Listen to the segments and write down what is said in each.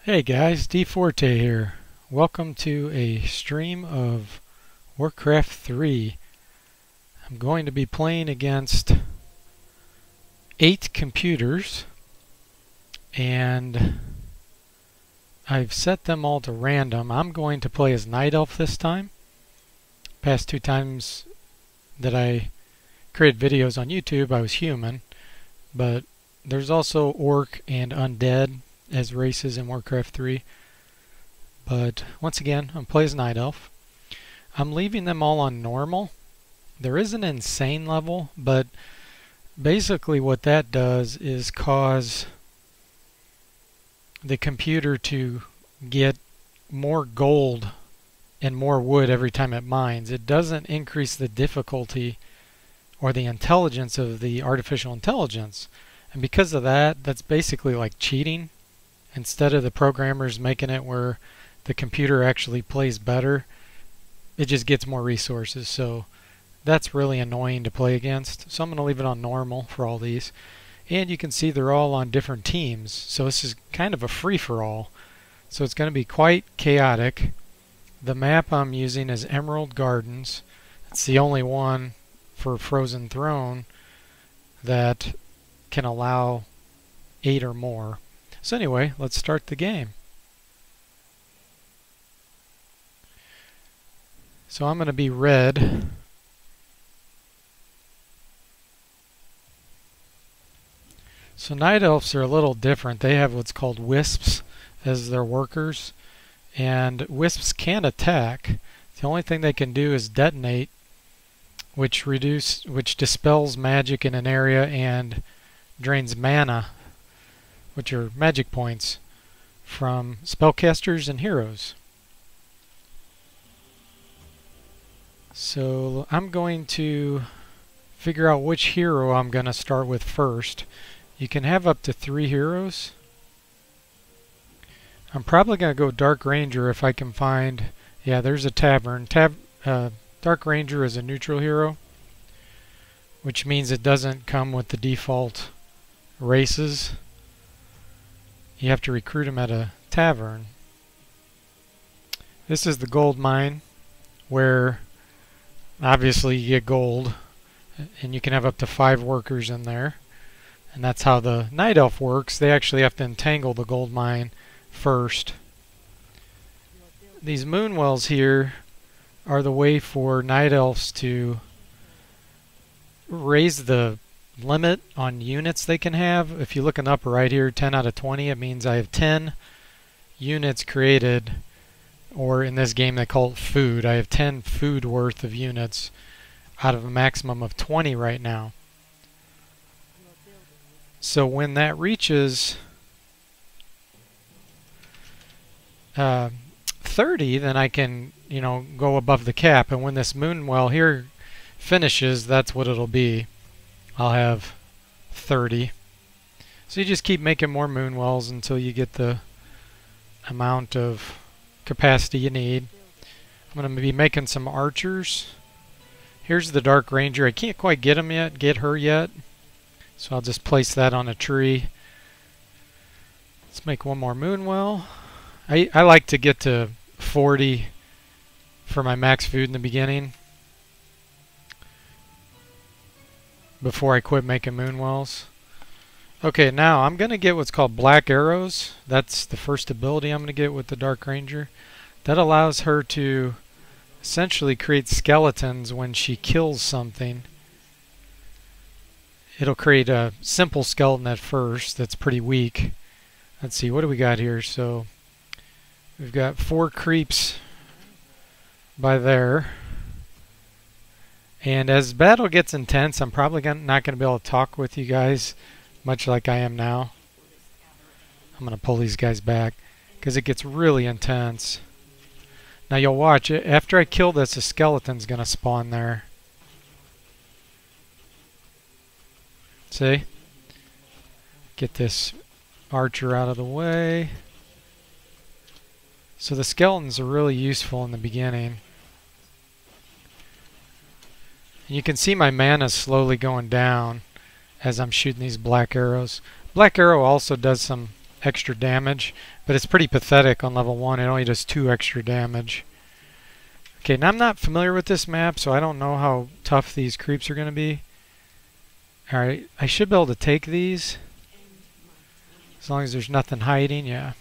Hey guys, D Forte here. Welcome to a stream of Warcraft 3. I'm going to be playing against 8 computers, and I've set them all to random. I'm going to play as Night Elf this time. Past 2 times that I created videos on YouTube, I was human, but there's also Orc and Undead as races in Warcraft 3. But once again, I'm playing as Night Elf. I'm leaving them all on normal. There is an insane level, but basically what that does is cause the computer to get more gold and more wood every time it mines. It doesn't increase the difficulty or the intelligence of the artificial intelligence. And because of that, that's basically like cheating. Instead of the programmers making it where the computer actually plays better, it just gets more resources. So that's really annoying to play against. So I'm going to leave it on normal for all these. And you can see they're all on different teams. So this is kind of a free-for-all. So it's going to be quite chaotic. The map I'm using is Emerald Gardens. It's the only one for Frozen Throne that can allow 8 or more. So anyway, let's start the game. So I'm going to be red. So Night Elves are a little different. They have what's called wisps as their workers. And wisps can't attack. The only thing they can do is detonate, which dispels magic in an area and drains mana, which are magic points, from spellcasters and heroes. So I'm going to figure out which hero I'm going to start with first. You can have up to 3 heroes. I'm probably going to go Dark Ranger if I can find... Yeah, there's a tavern. Dark Ranger is a neutral hero, which means it doesn't come with the default races. You have to recruit him at a tavern. This is the gold mine, where obviously you get gold, and you can have up to 5 workers in there. And that's how the Night Elf works. They actually have to entangle the gold mine first. These moon wells here are the way for Night Elves to raise the limit on units they can have. If you look in the upper right here, 10 out of 20, it means I have 10 units created, or in this game they call it food. I have 10 food worth of units out of a maximum of 20 right now. So when that reaches 30, then I can, go above the cap. And when this moon well here finishes, that's what it'll be. I'll have 30. So you just keep making more moon wells until you get the amount of capacity you need. I'm going to be making some archers. Here's the Dark Ranger. I can't quite get her yet. So I'll just place that on a tree. Let's make one more moon well. I like to get to 40 for my max food in the beginning, before I quit making moon wells. Okay, now I'm going to get what's called black arrows. That's the first ability I'm going to get with the Dark Ranger. That allows her to essentially create skeletons when she kills something. It'll create a simple skeleton at first that's pretty weak. Let's see, what do we got here? So we've got 4 creeps by there. And as battle gets intense, I'm probably not going to be able to talk with you guys much like I am now. I'm going to pull these guys back because it gets really intense. Now you'll watch it. After I kill this, a skeleton's going to spawn there. See? Get this archer out of the way. So the skeletons are really useful in the beginning. You can see my mana slowly going down as I'm shooting these black arrows. Black arrow also does some extra damage, but it's pretty pathetic on level 1. It only does 2 extra damage. Okay, now I'm not familiar with this map, so I don't know how tough these creeps are going to be. Alright, I should be able to take these. As long as there's nothing hiding, yeah.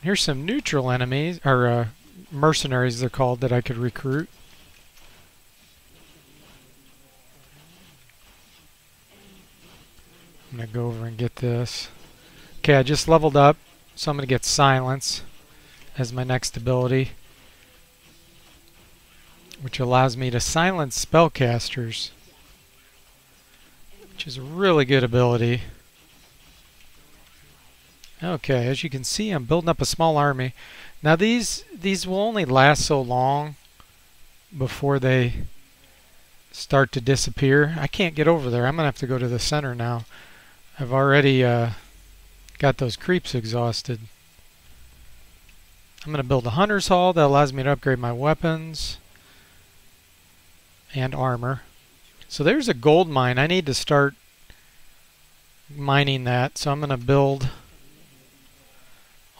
Here's some neutral enemies, or mercenaries they're called, that I could recruit. I'm going to go over and get this. Okay, I just leveled up, so I'm going to get Silence as my next ability, which allows me to silence spellcasters, which is a really good ability. Okay, as you can see, I'm building up a small army. Now these will only last so long before they start to disappear. I can't get over there. I'm going to have to go to the center now. I've already got those creeps exhausted. I'm going to build a hunter's hall that allows me to upgrade my weapons and armor. So there's a gold mine. I need to start mining that. So I'm going to build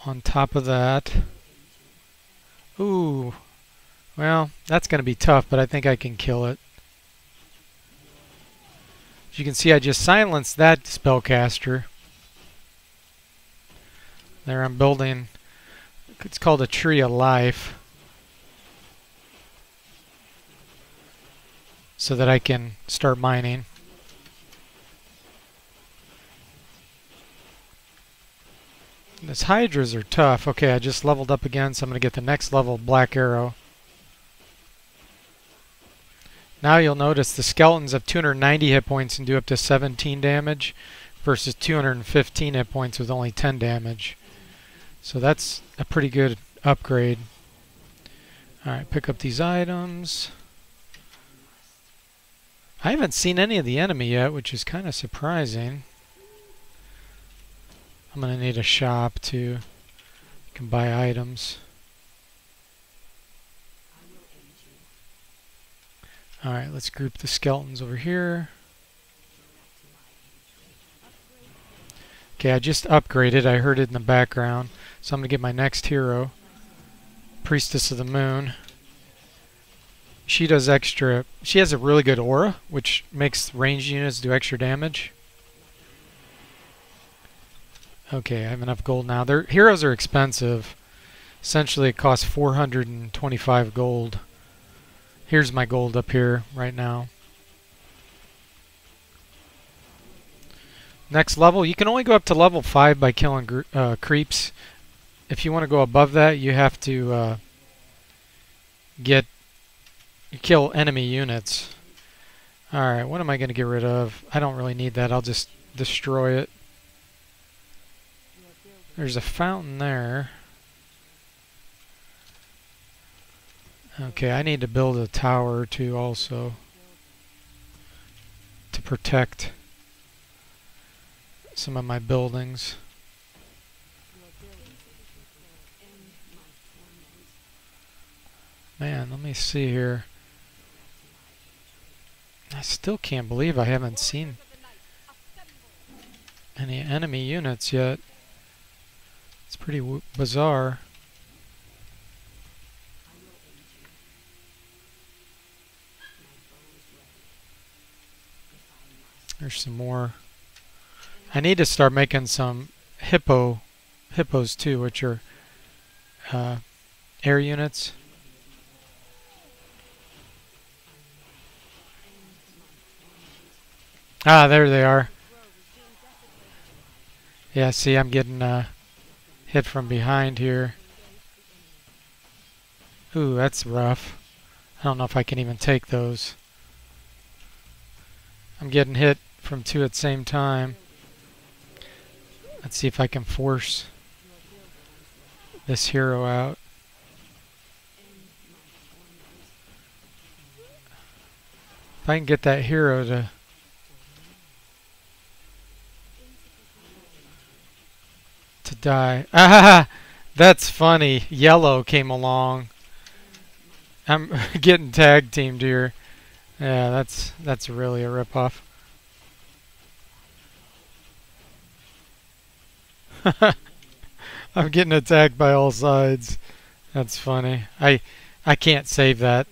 on top of that. Ooh. Well, that's going to be tough, but I think I can kill it. As you can see, I just silenced that spellcaster. There I'm building, it's called a Tree of Life, so that I can start mining. These hydras are tough. Okay, I just leveled up again, so I'm going to get the next level Black Arrow. Now you'll notice the skeletons have 290 hit points and do up to 17 damage versus 215 hit points with only 10 damage. So that's a pretty good upgrade. Alright, pick up these items. I haven't seen any of the enemy yet, which is kind of surprising. I'm going to need a shop too. You can buy items. Alright, let's group the skeletons over here. Okay, I just upgraded. I heard it in the background. So I'm going to get my next hero. Priestess of the Moon. She does extra... She has a really good aura, which makes ranged units do extra damage. Okay, I have enough gold now. Their heroes are expensive. Essentially, it costs 425 gold. Here's my gold up here right now. Next level, you can only go up to level 5 by killing creeps. If you want to go above that, you have to kill enemy units. Alright, what am I going to get rid of? I don't really need that. I'll just destroy it. There's a fountain there. Okay, I need to build a tower too also to protect some of my buildings. Man, let me see here. I still can't believe I haven't seen any enemy units yet. It's pretty bizarre. There's some more. I need to start making some hippos too, which are air units. Ah, there they are. Yeah, see, I'm getting hit from behind here. Ooh, that's rough. I don't know if I can even take those. I'm getting hit from two at the same time. Let's see if I can force this hero out. If I can get that hero to die. Ah, that's funny. Yellow came along. I'm getting tag teamed here. Yeah, that's really a ripoff. I'm getting attacked by all sides. That's funny. I can't save that.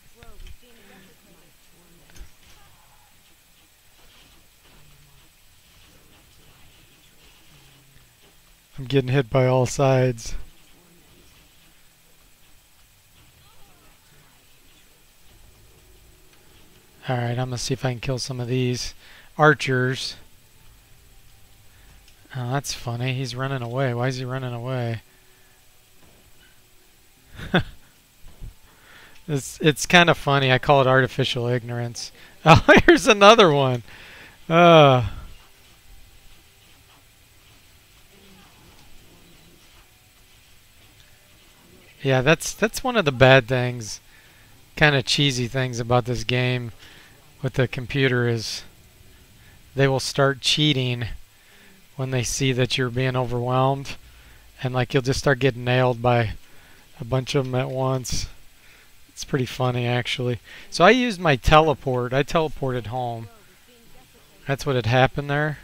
I'm getting hit by all sides. Alright, I'm gonna see if I can kill some of these archers. Oh, that's funny. He's running away. Why is he running away? It's kind of funny. I call it artificial ignorance. Oh, here's another one. Uh, yeah, that's one of the bad things, kind of cheesy things about this game with the computer is they will start cheating when they see that you're being overwhelmed, and like you'll just start getting nailed by a bunch of them at once. It's pretty funny actually. So I used my teleport. I teleported home. That's what had happened there.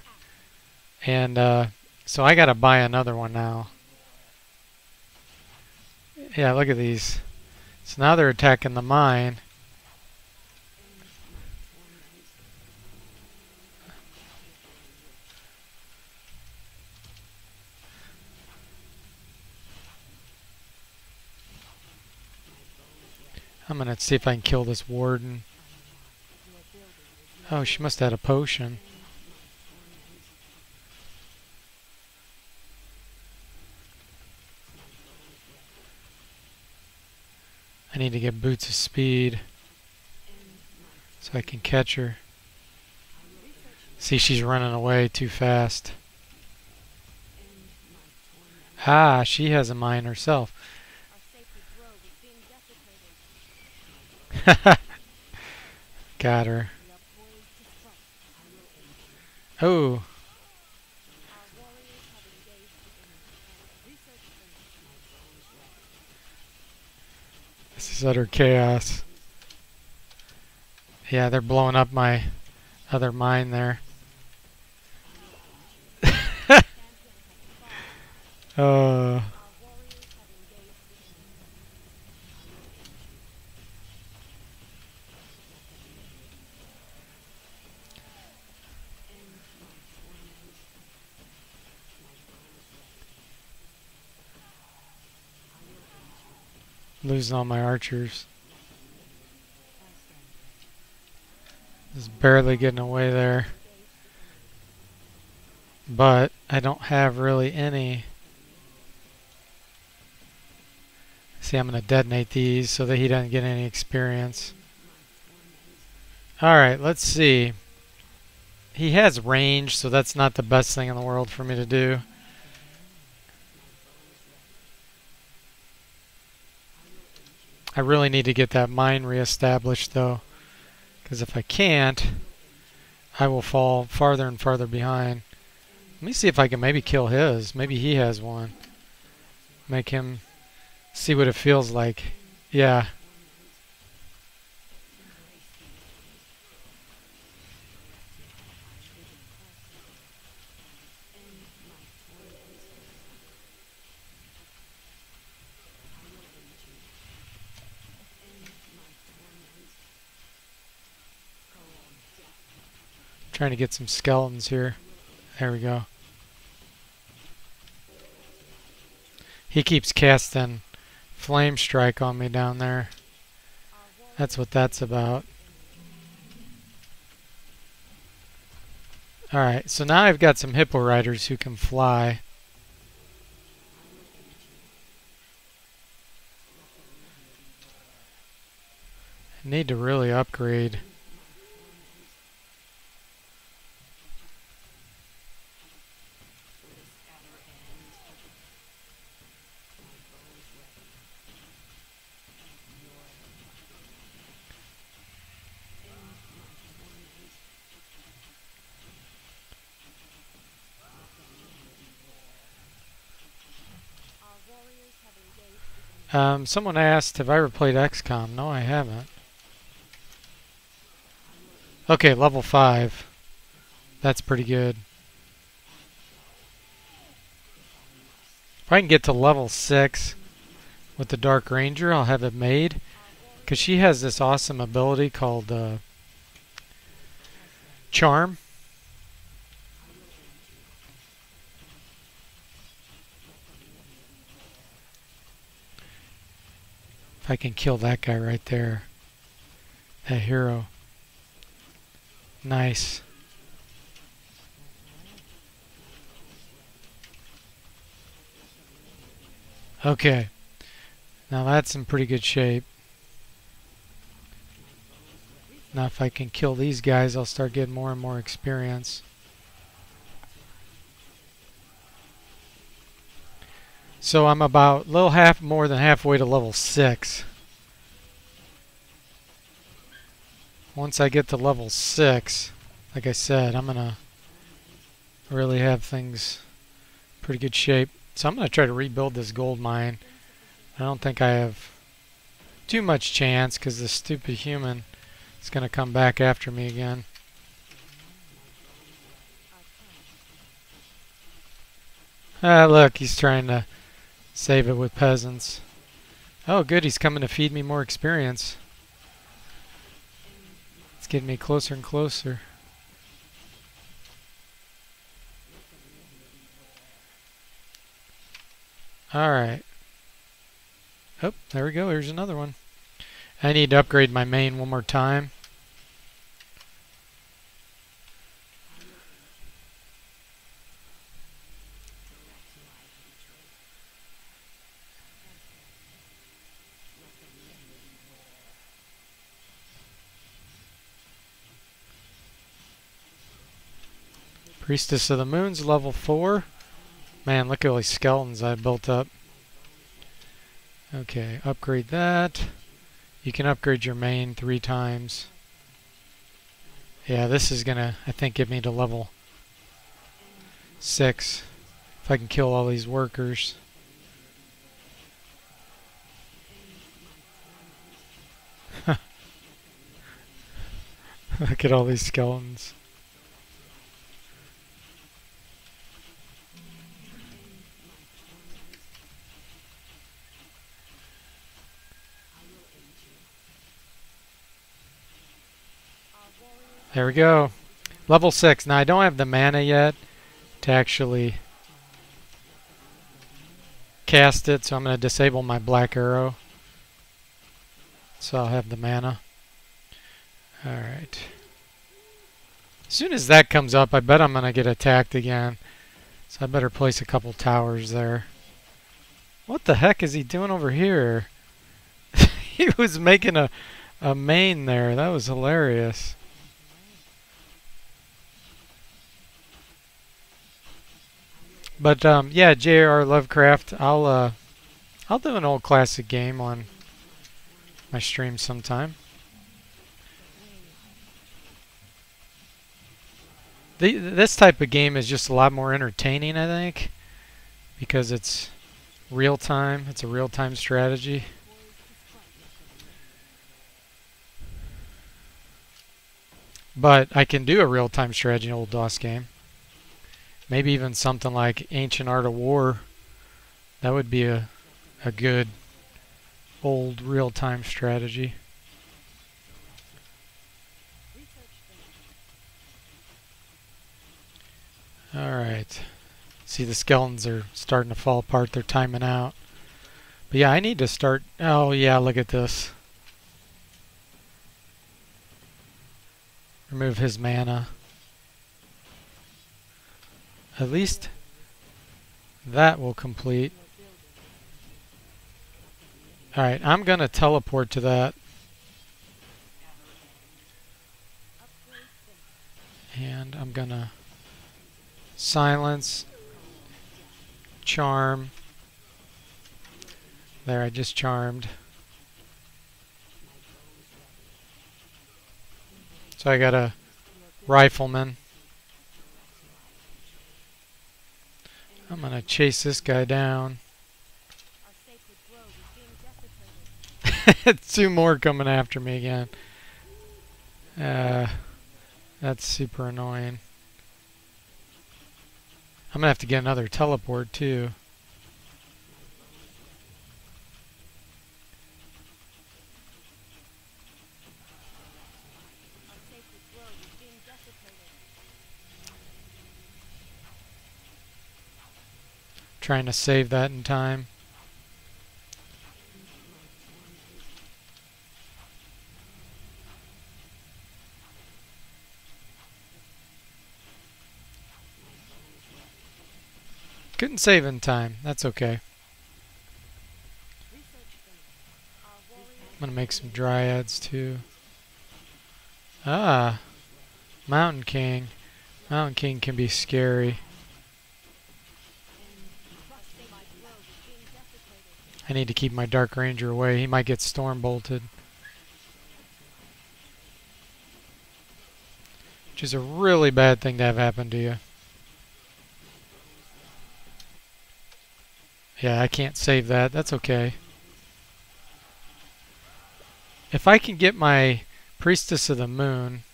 And so I gotta buy another one now. Yeah, look at these. So now they're attacking the mine. I'm gonna see if I can kill this warden. Oh, she must have had a potion. I need to get boots of speed so I can catch her. See, she's running away too fast. Ah, she has a mine herself. Got her. Oh. This is utter chaos. Yeah, they're blowing up my other mine there. uh, losing all my archers. Just barely getting away there. But I don't have really any. See, I'm going to detonate these so that he doesn't get any experience. Alright, let's see. He has range, so that's not the best thing in the world for me to do. I really need to get that mine reestablished, though. Because if I can't, I will fall farther and farther behind. Let me see if I can maybe kill his. Maybe he has one. Make him see what it feels like. Yeah. Trying to get some skeletons here. There we go. He keeps casting flame strike on me down there. That's what that's about. Alright, so now I've got some hippo riders who can fly. I need to really upgrade. Someone asked, have I ever played XCOM? No, I haven't. Okay, level 5. That's pretty good. If I can get to level 6 with the Dark Ranger, I'll have it made. Because she has this awesome ability called Charm. If I can kill that guy right there. That hero. Nice. Okay. Now that's in pretty good shape. Now if I can kill these guys, I'll start getting more and more experience. So I'm about more than halfway to level 6. Once I get to level 6, like I said, I'm gonna really have things pretty good shape. So I'm gonna try to rebuild this gold mine. I don't think I have too much chance because this stupid human is gonna come back after me again. Ah, look, he's trying to save it with peasants. Oh, good, he's coming to feed me more experience. It's getting me closer and closer. Alright. Oh, there we go. Here's another one. I need to upgrade my main one more time. Priestess of the Moon's level 4. Man, look at all these skeletons I built up. Okay, upgrade that. You can upgrade your main 3 times. Yeah, this is gonna, I think, get me to level 6. If I can kill all these workers. Look at all these skeletons. There we go. Level 6. Now I don't have the mana yet to actually cast it, so I'm going to disable my black arrow. So I'll have the mana. Alright. As soon as that comes up, I bet I'm going to get attacked again. So I better place a couple towers there. What the heck is he doing over here? He was making a main there. That was hilarious. But yeah, J.R. Lovecraft. I'll do an old classic game on my stream sometime. This type of game is just a lot more entertaining, I think, because it's real time. It's a real time strategy. But I can do a real time strategy in old DOS game. Maybe even something like Ancient Art of War. That would be a good old real-time strategy. Alright. See, the skeletons are starting to fall apart. They're timing out. But yeah, I need to start... Oh yeah, look at this. Remove his mana. At least that will complete. Alright, I'm going to teleport to that. And I'm going to silence, charm. There, I just charmed. So I got a rifleman. I'm going to chase this guy down. 2 more coming after me again. That's super annoying. I'm going to have to get another teleport too. Trying to save that in time. Couldn't save in time. That's okay. I'm gonna make some dryads too. Ah, Mountain King. Mountain King can be scary. I need to keep my Dark Ranger away. He might get storm bolted. Which is a really bad thing to have happen to you. Yeah, I can't save that. That's okay. If I can get my Priestess of the Moon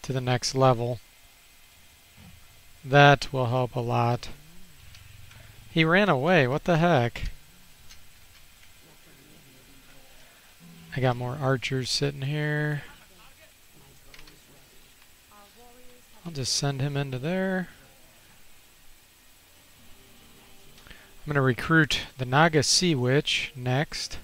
to the next level, that will help a lot. He ran away. What the heck? I got more archers sitting here. I'll just send him into there. I'm going to recruit the Naga Sea Witch next.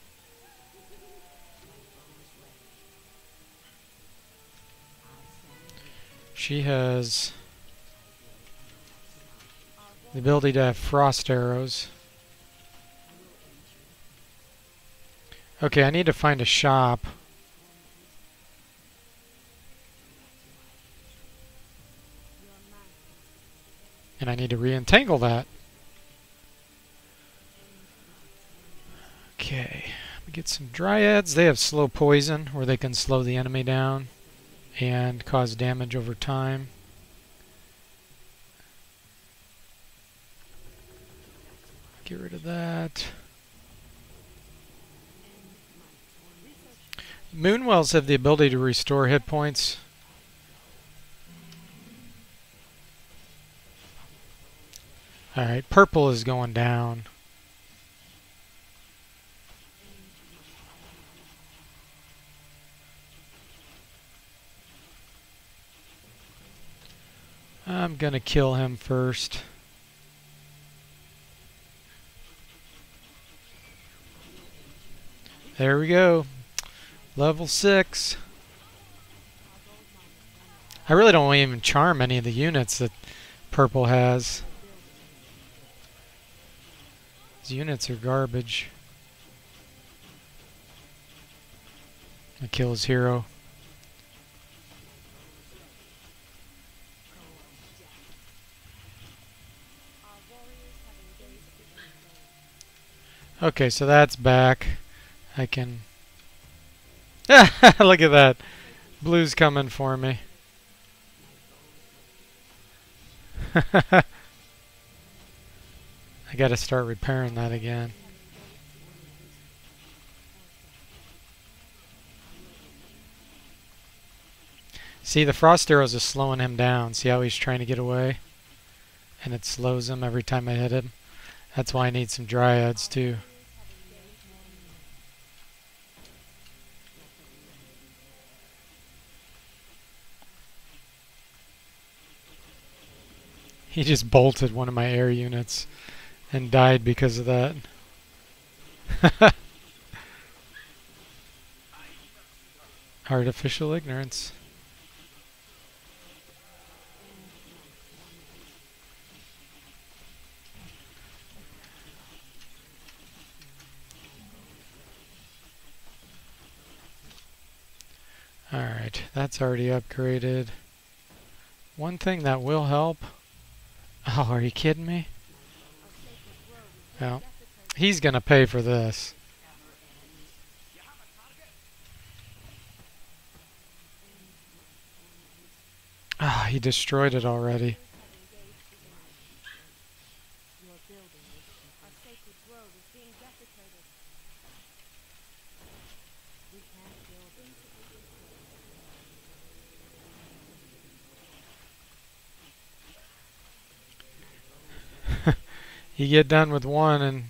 She has the ability to have frost arrows. Okay, I need to find a shop. And I need to re-entangle that. Okay, we get some dryads. They have slow poison, where they can slow the enemy down and cause damage over time. Get rid of that. Moonwells have the ability to restore hit points. Alright, purple is going down. I'm gonna kill him first. There we go. Level 6. I really don't even charm any of the units that purple has. These units are garbage. I kill his hero. Okay, so that's back. I can... Look at that. Blue's coming for me. I gotta start repairing that again. See, the frost arrows are slowing him down. See how he's trying to get away? And it slows him every time I hit him. That's why I need some dryads too. He just bolted one of my air units and died because of that. Artificial ignorance. Alright, that's already upgraded. One thing that will help... Oh, are you kidding me? Well, he's gonna pay for this. Ah, he destroyed it already. You get done with one and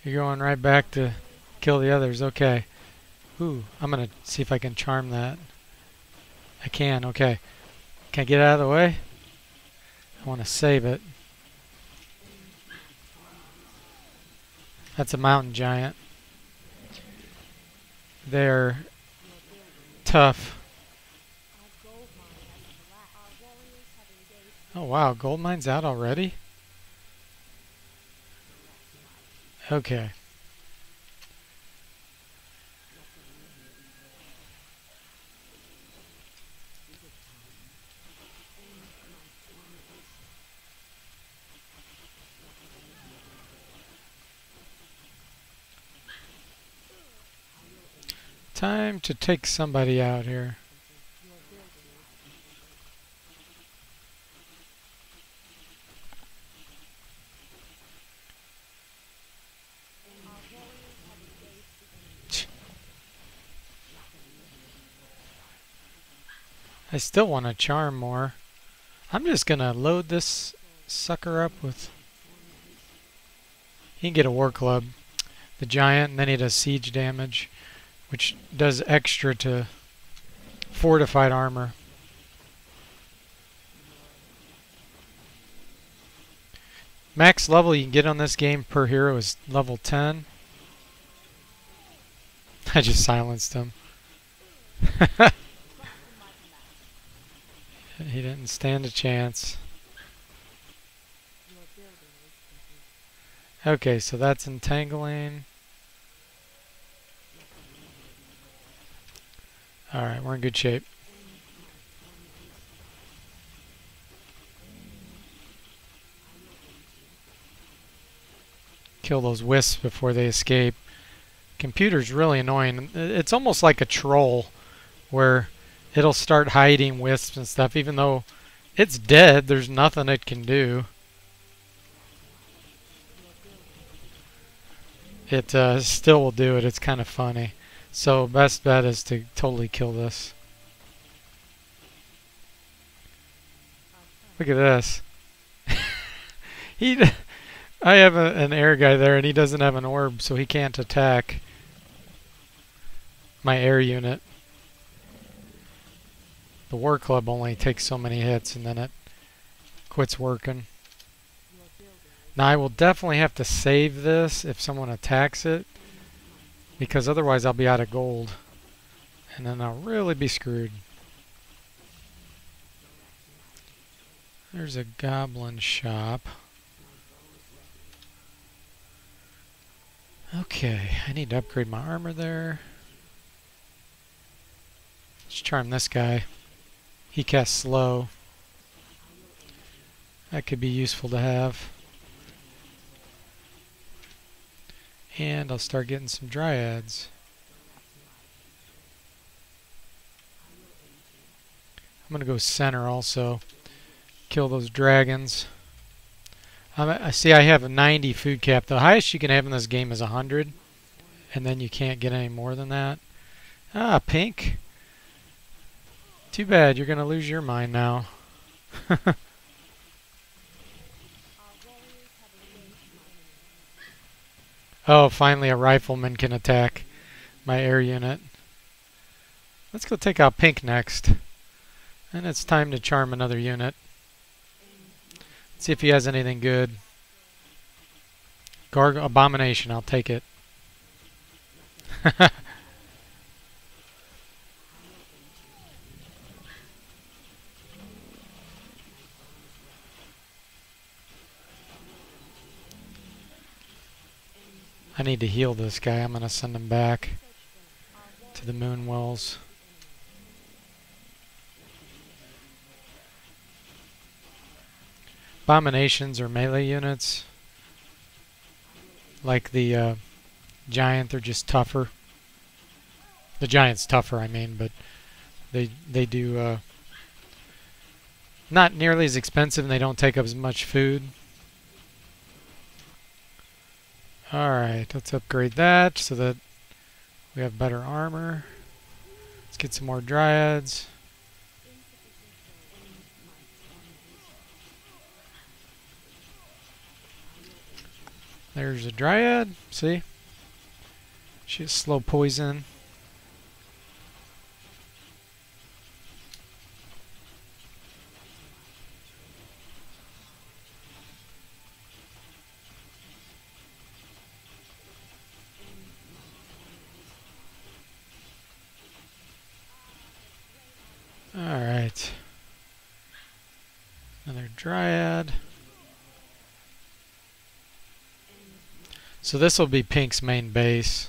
you're going right back to kill the others. Okay. Ooh, I'm going to see if I can charm that. I can, okay. Can I get out of the way? I want to save it. That's a mountain giant. They're tough. Oh wow, gold mine's out already? Okay. Time to take somebody out here. I still want to charm more. I'm just gonna load this sucker up with... He can get a war club. The giant, and then he does siege damage, which does extra to fortified armor. Max level you can get on this game per hero is level 10. I just silenced him. He didn't stand a chance. Okay, so that's entangling. Alright, we're in good shape. Kill those wisps before they escape. Computer's really annoying. It's almost like a troll where it'll start hiding wisps and stuff even though it's dead. There's nothing it can do. It still will do it. It's kind of funny. So best bet is to totally kill this. Look at this. I have an air guy there and he doesn't have an orb, so he can't attack my air unit. The war club only takes so many hits and then it quits working. Now I will definitely have to save this if someone attacks it, because otherwise I'll be out of gold and then I'll really be screwed. There's a goblin shop. Okay, I need to upgrade my armor there. Let's charm this guy. He casts slow. That could be useful to have. And I'll start getting some dryads. I'm going to go center also. Kill those dragons. I see I have a 90 food cap. The highest you can have in this game is 100. And then you can't get any more than that. Ah, pink. Too bad. You're going to lose your mind now. Oh, finally a rifleman can attack my air unit. Let's go take out pink next. And it's time to charm another unit. See if he has anything good. Abomination, I'll take it. I need to heal this guy. I'm going to send him back to the moon wells. Abominations are melee units. Like the giant, they're just tougher. The giant's tougher, I mean, but they do not nearly as expensive and they don't take up as much food. Alright, let's upgrade that so that we have better armor. Let's get some more dryads. There's a dryad, see? She has slow poison. Dryad. So this will be Pink's main base.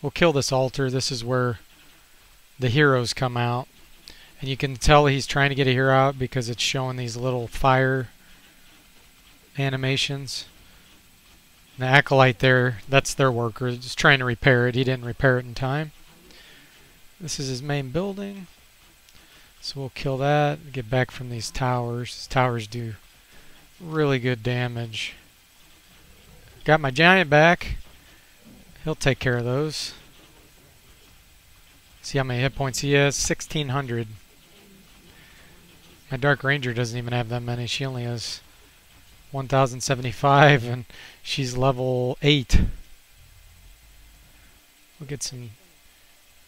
We'll kill this altar. This is where the heroes come out. And you can tell he's trying to get a hero out because it's showing these little fire animations. The Acolyte there, that's their worker. Just trying to repair it. He didn't repair it in time. This is his main building. So we'll kill that. Get back from these towers. These towers do really good damage. Got my giant back. He'll take care of those. See how many hit points he has? 1,600. My Dark Ranger doesn't even have that many. She only has 1,075 and she's level 8. We'll get some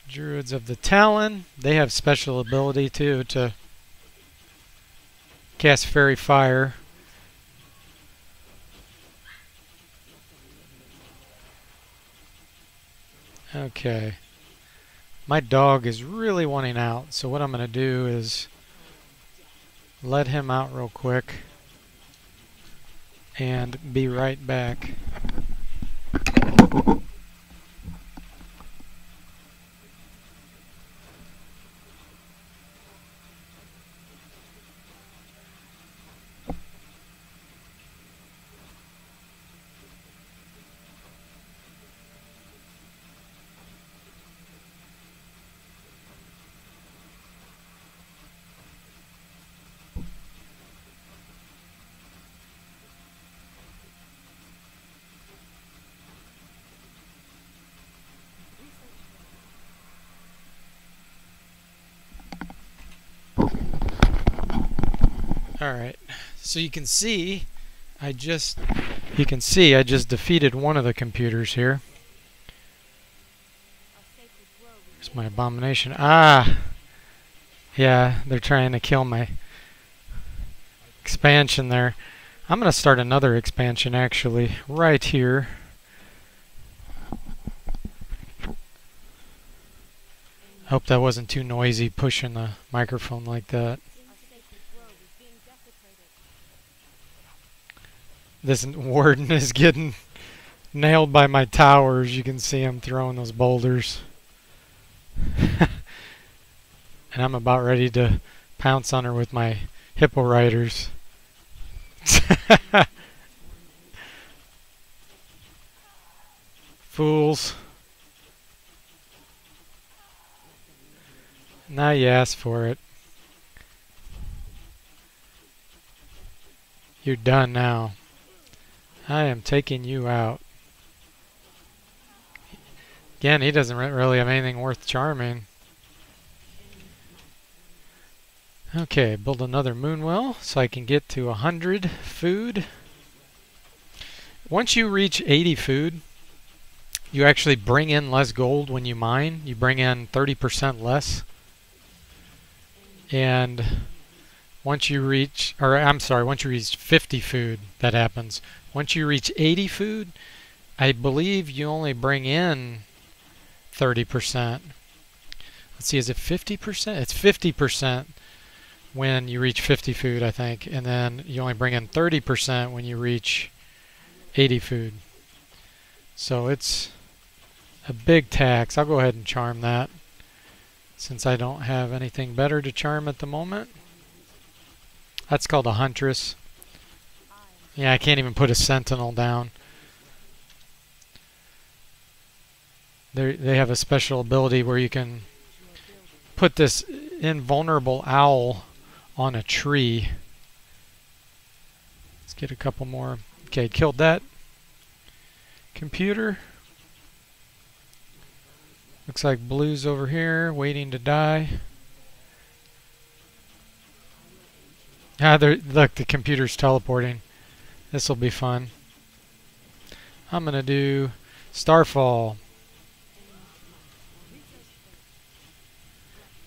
Druids of the Talon. They have special ability too to cast Fairy Fire. Okay. My dog is really wanting out, so what I'm going to do is let him out real quick and be right back. Alright, so you can see I just defeated one of the computers here. There's my abomination. Ah! Yeah, they're trying to kill my expansion there. I'm going to start another expansion actually right here. I hope that wasn't too noisy pushing the microphone like that. This warden is getting nailed by my towers. You can see him throwing those boulders. And I'm about ready to pounce on her with my hippo riders. Fools. Now you asked for it. You're done now. I am taking you out. Again, he doesn't really have anything worth charming. Okay, build another moon well so I can get to 100 food. Once you reach 80 food, you actually bring in less gold when you mine. You bring in 30% less. And once you reach, once you reach 50 food, that happens. Once you reach 80 food, I believe you only bring in 30%. Let's see, is it 50%? It's 50% when you reach 50 food, I think. And then you only bring in 30% when you reach 80 food. So it's a big tax. I'll go ahead and charm that, since I don't have anything better to charm at the moment. That's called a Huntress. Yeah, I can't even put a Sentinel down. They have a special ability where you can put this invulnerable owl on a tree. Let's get a couple more. Okay, killed that computer. Looks like blue's over here waiting to die. Ah, look, the computer's teleporting. This will be fun. I'm going to do Starfall.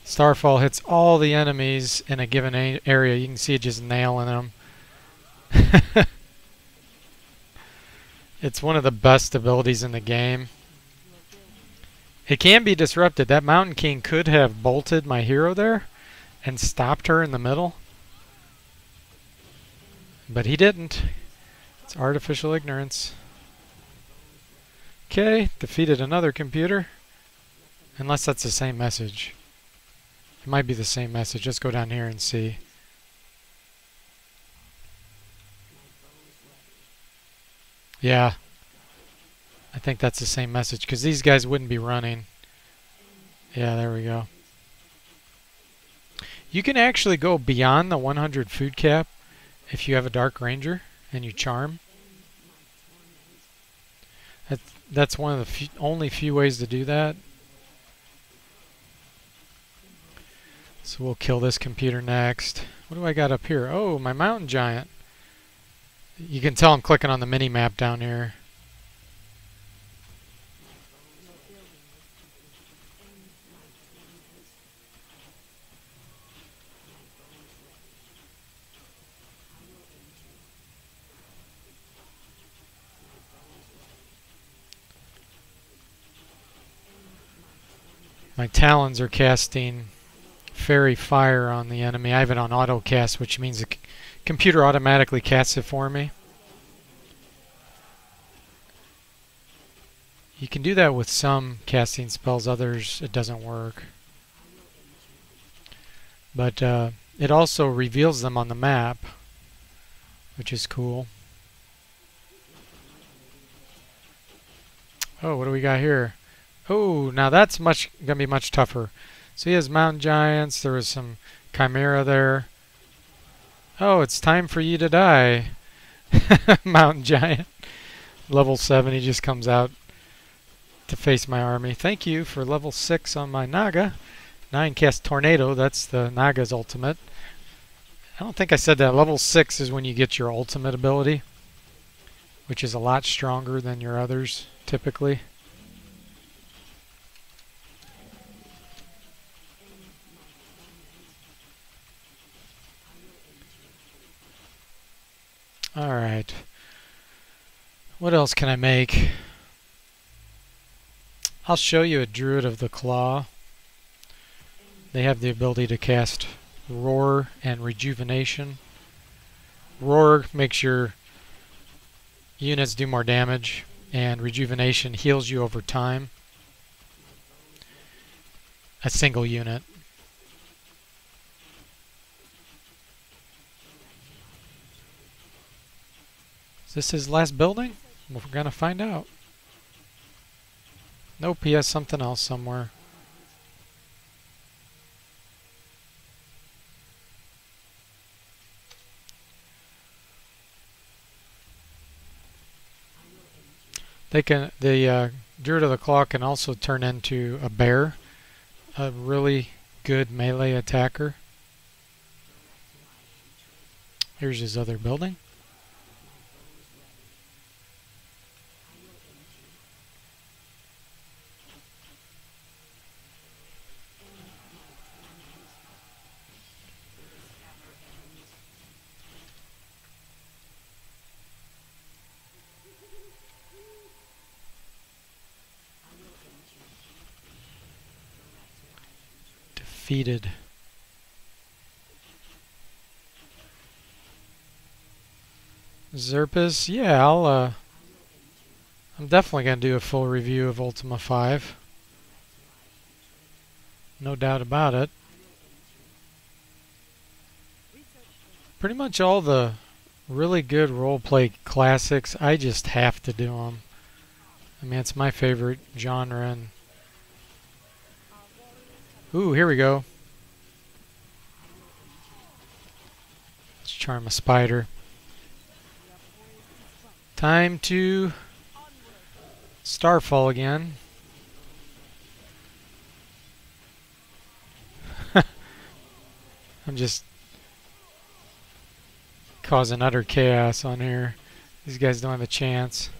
Starfall hits all the enemies in a given area. You can see it just nailing them. It's one of the best abilities in the game. It can be disrupted. That Mountain King could have bolted my hero there and stopped her in the middle. But he didn't. It's artificial ignorance. Okay, defeated another computer. Unless that's the same message. It might be the same message. Let's go down here and see. Yeah. I think that's the same message because these guys wouldn't be running. Yeah, there we go. You can actually go beyond the 100 food cap if you have a Dark Ranger and you charm. That's one of the only few ways to do that. So we'll kill this computer next. What do I got up here? Oh, my mountain giant. You can tell I'm clicking on the mini map down here. My talons are casting fairy fire on the enemy. I have it on auto cast, which means the computer automatically casts it for me. You can do that with some casting spells, others it doesn't work. But it also reveals them on the map, which is cool. Oh, what do we got here? Oh, now that's gonna be much tougher. So he has mountain giants. There was some chimera there. Oh, it's time for you to die. Mountain giant. Level 7, he just comes out to face my army. Thank you for level 6 on my Naga. 9 cast Tornado. That's the Naga's ultimate. I don't think I said that. Level 6 is when you get your ultimate ability, which is a lot stronger than your others typically. Alright. What else can I make? I'll show you a Druid of the Claw. They have the ability to cast Roar and Rejuvenation. Roar makes your units do more damage, and Rejuvenation heals you over time. A single unit. Is this his last building? Well, we're gonna find out. Nope, he has something else somewhere. The Druid of the Claw can also turn into a bear, a really good melee attacker. Here's his other building. Defeated. Xerpes, yeah, I'm definitely gonna do a full review of Ultima 5. No doubt about it. Pretty much all the really good roleplay classics, I just have to do them. I mean, it's my favorite genre. And ooh, here we go. Let's charm a spider. Time to Starfall again. I'm just causing utter chaos on here. These guys don't have a chance.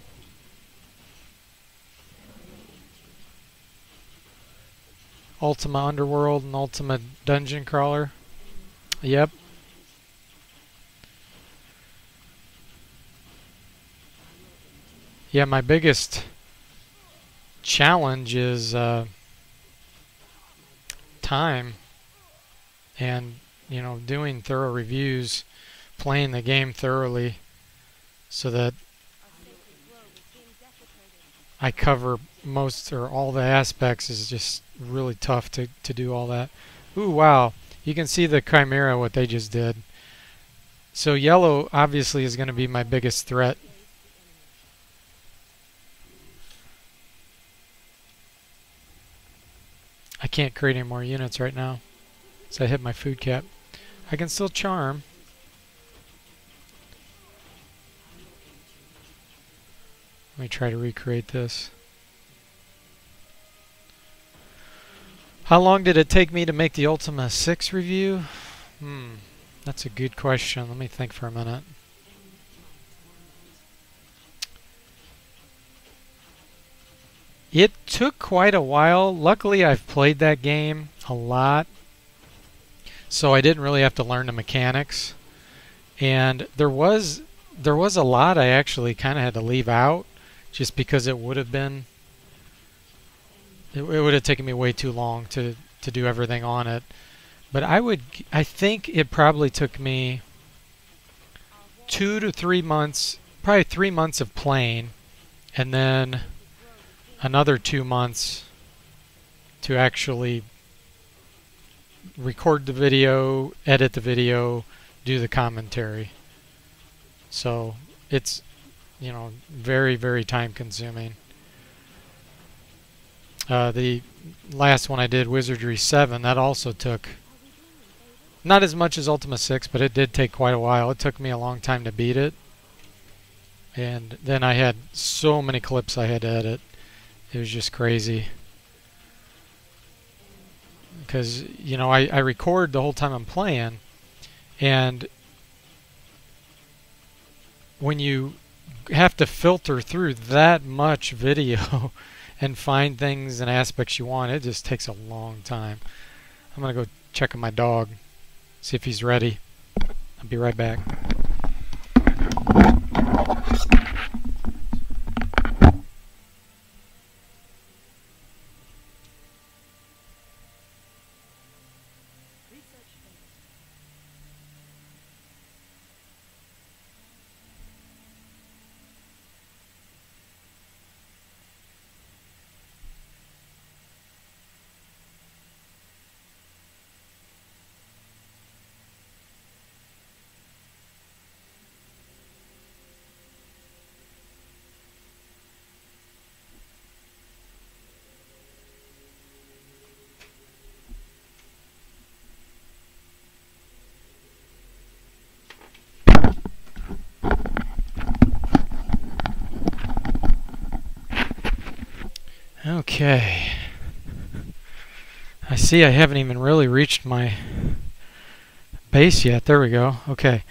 Ultima Underworld and Ultima Dungeon Crawler. Yep. Yeah, my biggest challenge is time, and doing thorough reviews. playing the game thoroughly so that I cover most or all the aspects is just really tough to do all that. Ooh, wow. You can see the Chimera, what they just did. So yellow obviously is going to be my biggest threat. I can't create any more units right now, so I hit my food cap. I can still charm. Let me try to recreate this. How long did it take me to make the Ultima 6 review? That's a good question. Let me think for a minute. It took quite a while. Luckily, I've played that game a lot, so I didn't really have to learn the mechanics. And there was a lot I actually kind of had to leave out, just because it would have been it would have taken me way too long to do everything on it. But I think it probably took me 2 to 3 months, probably 3 months of playing, and then another 2 months to actually record the video, edit the video, do the commentary. So it's, you know, very, very time consuming. The last one I did, Wizardry 7, that also took not as much as Ultima 6, but it did take quite a while. It took me a long time to beat it. And then I had so many clips I had to edit. It was just crazy. Because, you know, I record the whole time I'm playing, and when you have to filter through that much video and find things and aspects you want, it just takes a long time. I'm going to go check on my dog, see if he's ready. I'll be right back. Okay. I see I haven't even really reached my base yet. There we go. Okay.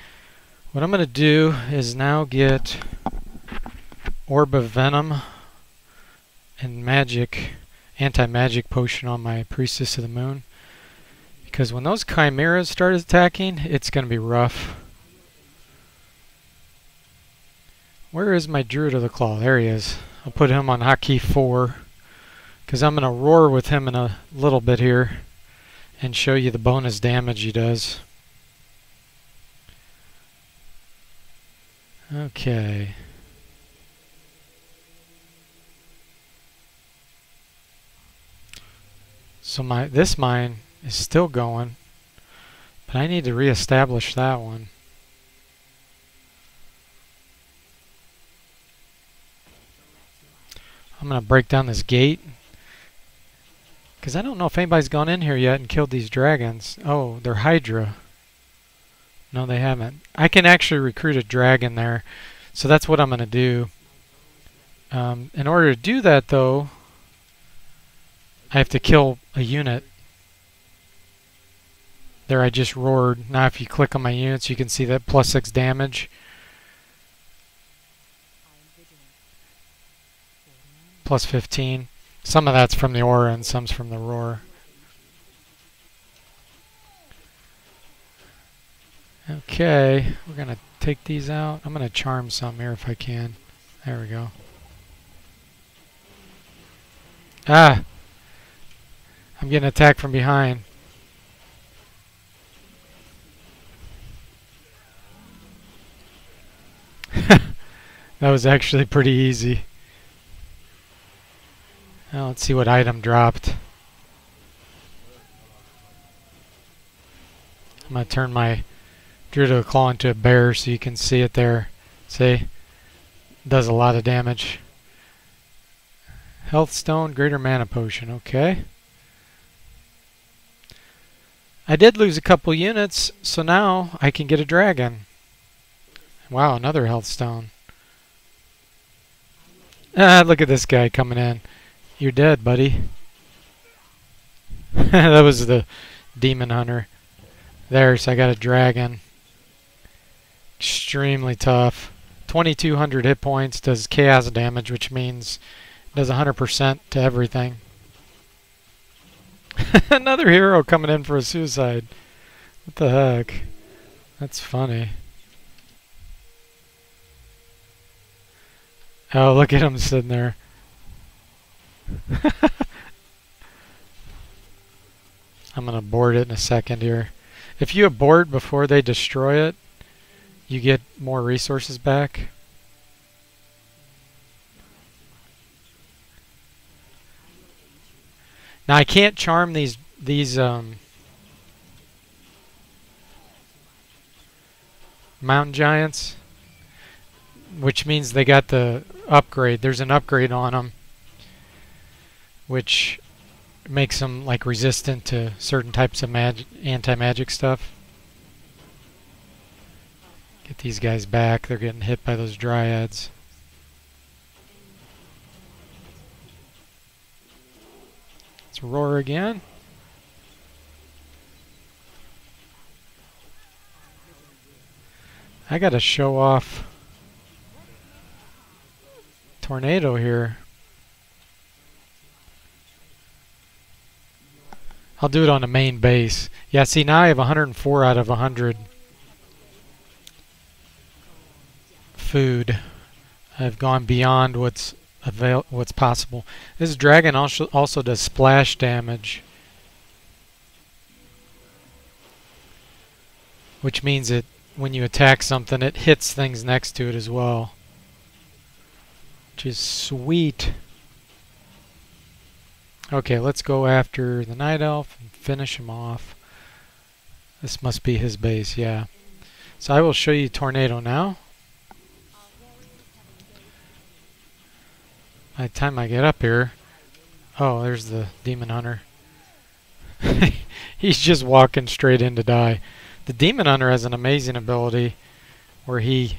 What I'm going to do is now get Orb of Venom and Magic, Anti-Magic Potion on my Priestess of the Moon. Because when those Chimeras start attacking, it's going to be rough. Where is my Druid of the Claw? There he is. I'll put him on hotkey 4. Because I'm going to roar with him in a little bit here and show you the bonus damage he does. Okay. So this mine is still going, but I need to reestablish that one. I'm going to break down this gate, because I don't know if anybody's gone in here yet and killed these dragons. Oh, they're Hydra. No, they haven't. I can actually recruit a dragon there, so that's what I'm going to do. In order to do that, though, I have to kill a unit. There, I just roared. Now if you click on my units, you can see that +6 damage. +15. Some of that's from the aura and some's from the roar. Okay, we're going to take these out. I'm going to charm some here if I can. There we go. Ah! I'm getting attacked from behind. That was actually pretty easy. Now let's see what item dropped. I'm going to turn my Druidical Claw into a bear so you can see it there. See? Does a lot of damage. Health Stone, Greater Mana Potion. Okay. I did lose a couple units, so now I can get a dragon. Wow, another Health Stone. Ah, look at this guy coming in. You're dead, buddy. That was the Demon Hunter. There, so I got a dragon. Extremely tough. 2200 hit points, does chaos damage, which means does 100% to everything. Another hero coming in for a suicide. What the heck? That's funny. Oh, look at him sitting there. I'm going to abort it in a second here. If you abort before they destroy it, you get more resources back. Now I can't charm these mountain giants, which means they got the upgrade. There's an upgrade on them, which makes them like resistant to certain types of anti-magic stuff. Get these guys back. They're getting hit by those dryads. Let's roar again. I gotta show off tornado here. I'll do it on the main base. Yeah, see, now I have 104 out of 100 food. I've gone beyond what's possible. This dragon also does splash damage, which means that when you attack something, it hits things next to it as well, which is sweet. Okay, let's go after the Night Elf and finish him off. This must be his base, yeah. So I will show you Tornado now. By the time I get up here... Oh, there's the Demon Hunter. He's just walking straight in to die. The Demon Hunter has an amazing ability where he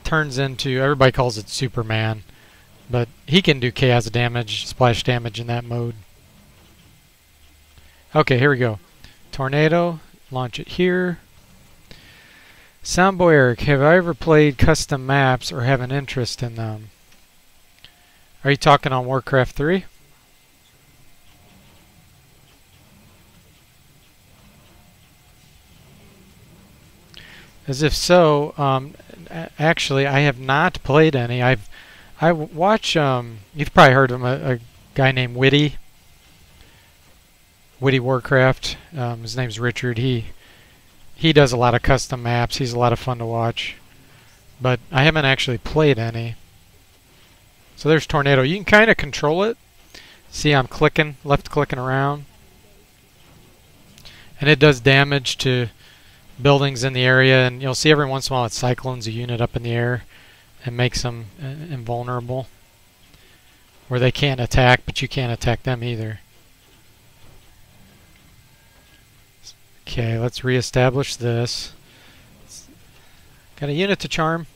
turns into... Everybody calls it Superman. But he can do chaos damage, splash damage in that mode. Okay, here we go. Tornado, launch it here. Soundboy Eric, have I ever played custom maps or have an interest in them? Are you talking on Warcraft III? As if so, actually I have not played any. I watch, you've probably heard of him, a guy named Witty Warcraft. His name's Richard. He does a lot of custom maps. He's a lot of fun to watch. But I haven't actually played any. So there's Tornado. You can kind of control it. See, I'm clicking, left clicking around. And it does damage to buildings in the area. And you'll see every once in a while it cyclones a unit up in the air and makes them invulnerable, where they can't attack, but you can't attack them either. Okay, let's reestablish this. Got a unit to charm.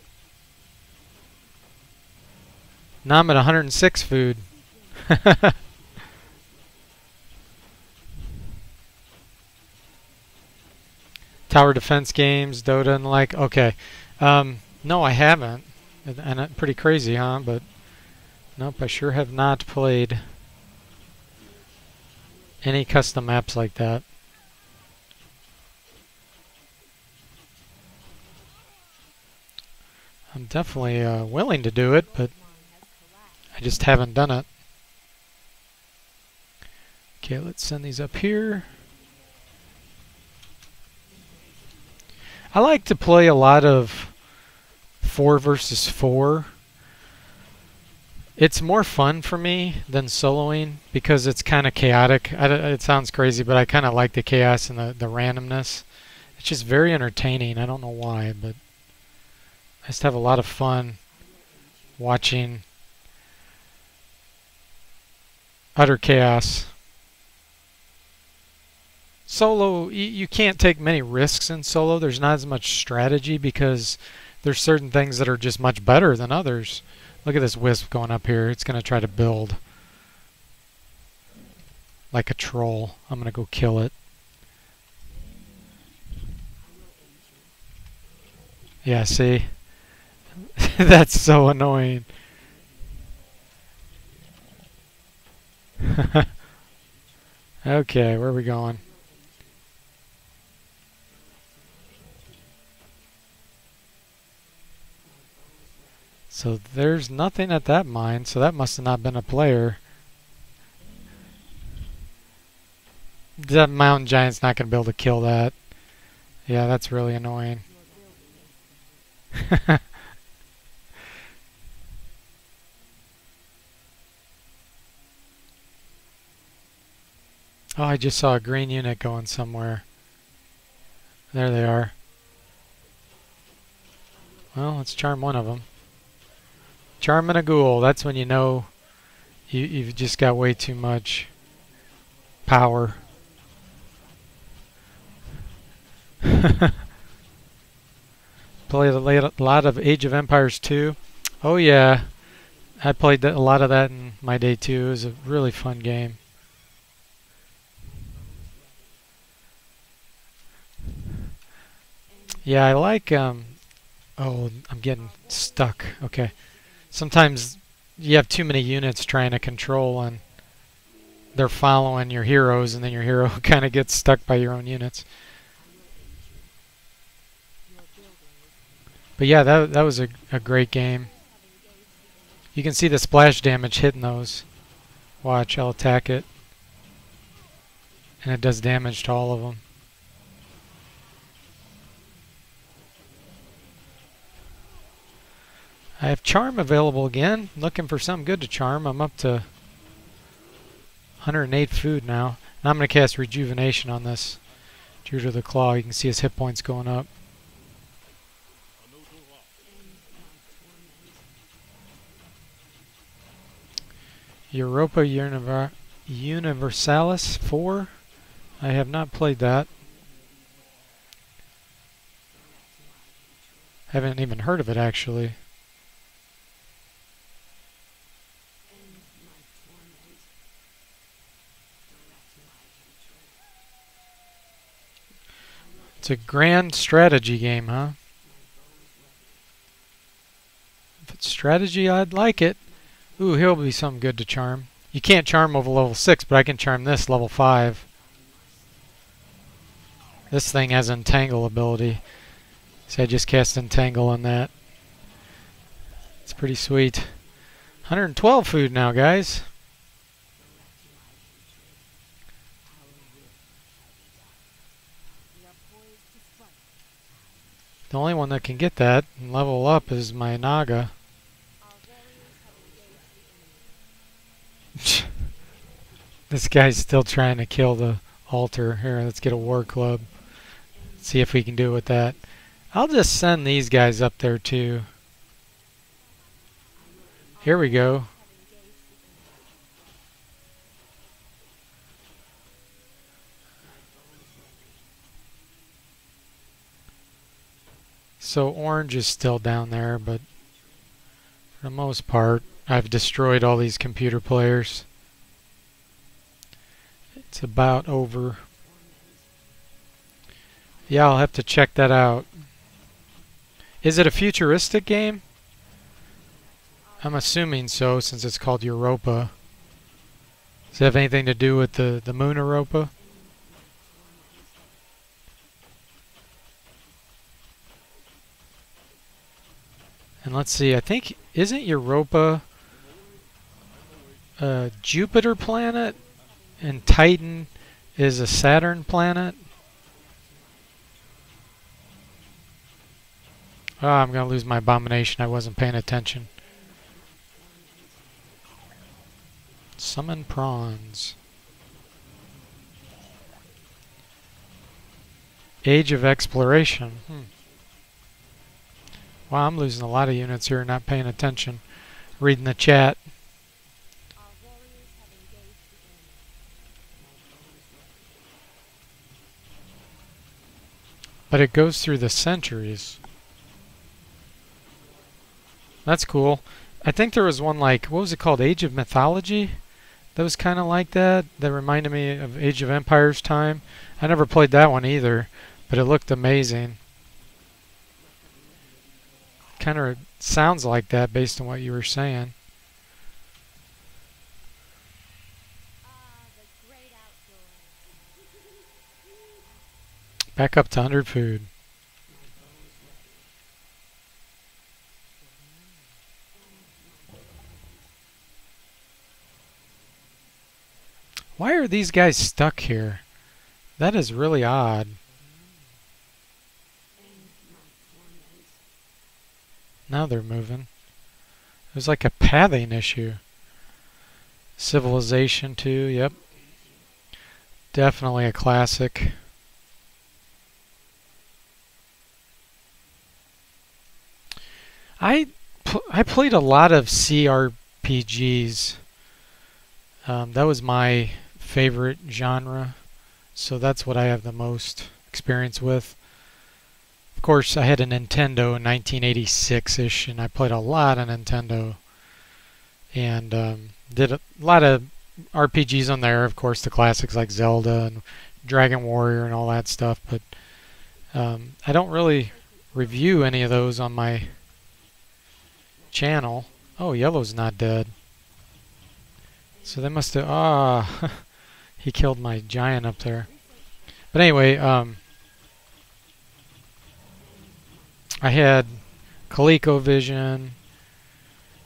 Now I'm at 106 food. Tower defense games, Dota and the like. Okay. No, I haven't. And pretty crazy, huh? But nope, I sure have not played any custom maps like that. I'm definitely willing to do it, but I just haven't done it. Okay, let's send these up here. I like to play a lot of 4 versus 4. It's more fun for me than soloing because it's kind of chaotic. It sounds crazy, but I kind of like the chaos and the randomness. It's just very entertaining. I don't know why, but I just have a lot of fun watching utter chaos. Solo, you can't take many risks in solo. There's not as much strategy because there's certain things that are just much better than others. Look at this wisp going up here. It's going to try to build like a troll. I'm going to go kill it. Yeah, see? That's so annoying. Okay, where are we going? So there's nothing at that mine, so that must have not been a player. That mountain giant's not going to be able to kill that. Yeah, that's really annoying. Oh, I just saw a green unit going somewhere. There they are. Well, let's charm one of them. Charming a ghoul, that's when you know you've just got way too much power. Played a lot of Age of Empires 2. Oh yeah, I played a lot of that in my day too. It was a really fun game. Yeah, I like oh, I'm getting stuck. Okay. Sometimes you have too many units trying to control and they're following your heroes and then your hero kind of gets stuck by your own units. But yeah, that was a great game. You can see the splash damage hitting those. Watch, I'll attack it. And it does damage to all of them. I have charm available again. Looking for something good to charm. I'm up to 108 food now. And I'm going to cast rejuvenation on this Druid of the Claw. You can see his hit points going up. Europa Universalis 4. I have not played that. Haven't even heard of it actually. It's a grand strategy game, huh? If it's strategy, I'd like it. Ooh, he'll be something good to charm. You can't charm over level 6, but I can charm this level 5. This thing has Entangle ability. So I just cast Entangle on that. It's pretty sweet. 112 food now, guys. The only one that can get that and level up is my Naga. This guy's still trying to kill the altar. Here, let's get a war club. See if we can do it with that. I'll just send these guys up there too. Here we go. So orange is still down there, but for the most part, I've destroyed all these computer players. It's about over. Yeah, I'll have to check that out. Is it a futuristic game? I'm assuming so, since it's called Europa. Does it have anything to do with the moon Europa? And let's see, I think, isn't Europa a Jupiter planet? And Titan is a Saturn planet? Oh, I'm going to lose my abomination. I wasn't paying attention. Summon prawns. Age of Exploration. Wow, I'm losing a lot of units here, not paying attention. Reading the chat. But it goes through the centuries. That's cool. I think there was one like, what was it called? Age of Mythology? That was kind of like that. That reminded me of Age of Empires time. I never played that one either, but it looked amazing. Kind of sounds like that based on what you were saying. Back up to 100 food. Why are these guys stuck here? That is really odd. Now they're moving. There's like a pathing issue. Civilization 2, yep. Definitely a classic. I played a lot of CRPGs. That was my favorite genre, so that's what I have the most experience with. Of course, I had a Nintendo in 1986-ish, and I played a lot of Nintendo, and did a lot of RPGs on there. Of course, the classics like Zelda and Dragon Warrior and all that stuff, but I don't really review any of those on my channel. Oh, yellow's not dead. So they must have... he killed my giant up there. But anyway, I had ColecoVision,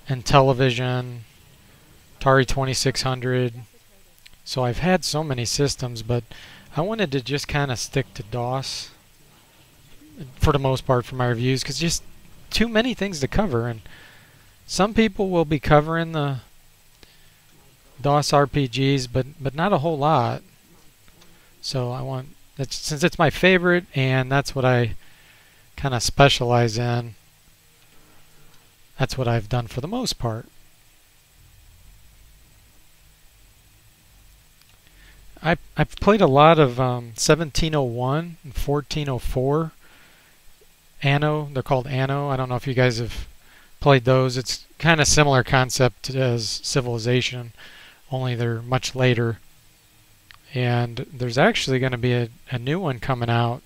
Intellivision, Atari 2600. So I've had so many systems, but I wanted to just kind of stick to DOS for the most part for my reviews, because just too many things to cover. And some people will be covering the DOS RPGs, but not a whole lot. So I want, since it's my favorite and that's what I kind of specialize in, that's what I've done for the most part. I've played a lot of 1701 and 1404. Anno, they're called Anno. I don't know if you guys have played those. It's kind of similar concept as Civilization, only they're much later. And there's actually going to be a new one coming out